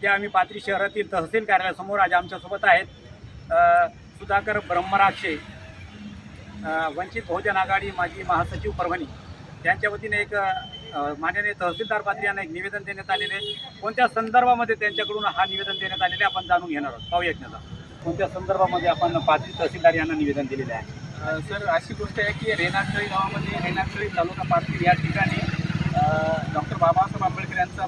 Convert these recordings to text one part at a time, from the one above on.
ते आम्ही पाथरी शहरातील तहसील कार्यालयासमोर आज आमच्यासोबत आहेत सुधाकर ब्रह्मराक्षे, वंचित बहुजन आघाडी माजी महासचिव परभणी, त्यांच्या वतीने एक माननीय तहसीलदार पाथरी यांना एक निवेदन देण्यात आलेले. कोणत्या संदर्भामध्ये त्यांच्याकडून हा निवेदन देण्यात आलेले आपण जाणून घेणार आहोत. पाहूया एकदा कोणत्या संदर्भामध्ये आपण पाथरी तहसीलदार यांना निवेदन दिलेले आहे. सर, अशी गोष्ट आहे की रेणाकळी गावामध्ये रेणाकळी तालुका पाथरी या ठिकाणी डॉक्टर बाबासाहेब आंबेडकर यांचा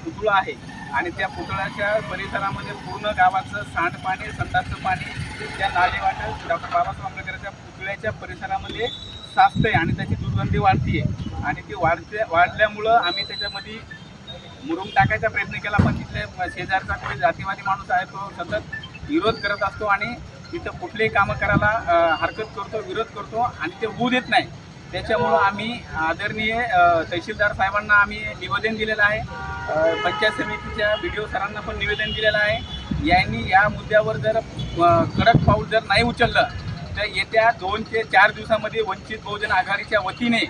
पुतळा आहे आणि त्या पुतळ्याच्या परिसरामध्ये पूर्ण गावाचं सांडपाणी, संडासचं पाणी त्या नालेवाट डॉक्टर बाबासाहेब आंबेडकरांच्या पुतळ्याच्या परिसरामध्ये साचतंय आणि त्याची दुर्गंधी वाढती आहे आणि ती वाढल्यामुळं आम्ही त्याच्यामध्ये मुरुम टाकायचा प्रयत्न केला, पण तिथले शेजारचा काही जातीवादी माणूस आहे तो सतत विरोध करत असतो आणि तिथं कुठलेही कामं करायला हरकत करतो, विरोध करतो आणि ते होऊ देत नाही. त्याच्यामुळं आम्ही आदरणीय तहसीलदार साहेबांना आम्ही निवेदन दिलेलं आहे. पंचायत समितीच्या BDO सरांना पण निवेदन दिलेलं आहे. यांनी या मुद्द्यावर जर कडक पाऊल जर नाही उचललं तर येत्या 2 ते 4 दिवसामध्ये वंचित बहुजन आघाडीच्या वतीने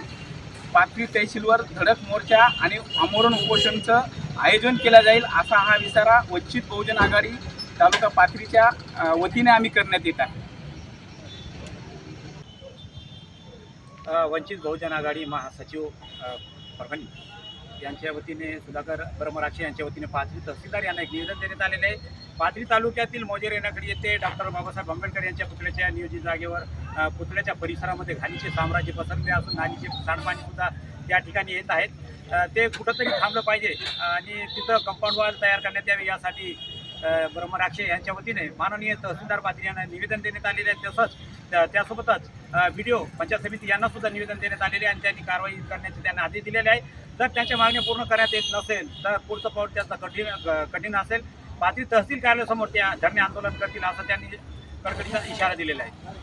पाथरी तहसीलवर धडक मोर्चा आणि आमरण उपोषणचं आयोजन केलं जाईल, असा हा इशारा वंचित बहुजन आघाडी तालुका पाथरीच्या वतीने आम्ही करण्यात येत आहे. वंचित बहुजन आघाडी महासचिव परभणी यांच्या वतीने सुधाकर ब्रह्मराक्षे यांच्या वतीने पाथरी तहसीलदार यांना एक निवेदन देण्यात आलेले आहे. पाथरी तालुक्यातील मोजे रेणाकळी येथे डॉक्टर बाबासाहेब आंबेडकर यांच्या पुतळ्याच्या नियोजित जागेवर पुतळ्याच्या परिसरामध्ये घाणीचे साम्राज्य पसरले असून घाणीचे सांडपाणीसुद्धा त्या ठिकाणी येत आहेत. ते कुठंतरी थांबलं पाहिजे आणि तिथं कंपाऊंड वॉल तयार करण्यात यावे यासाठी ब्रह्मराक्षे यांच्या वतीने माननीय तहसीलदार पाथरी यांना निवेदन देण्यात आलेले आहे. तसंच त्यासोबतच BDO पंचायत समिती यांना सुद्धा निवेदन देण्यात आलेले आहे आणि त्यांनी कारवाई करण्याचे त्यांना आदेश दिलेले आहे. जर त्यांच्या मागण्या पूर्ण करण्यात येत नसेल तर पुढचं पाऊल त्याचा कठीण असेल. पाथरी तहसील कार्यालयासमोर त्या धरणे आंदोलन करतील असं त्यांनी कडकडीचा इशारा दिलेला आहे.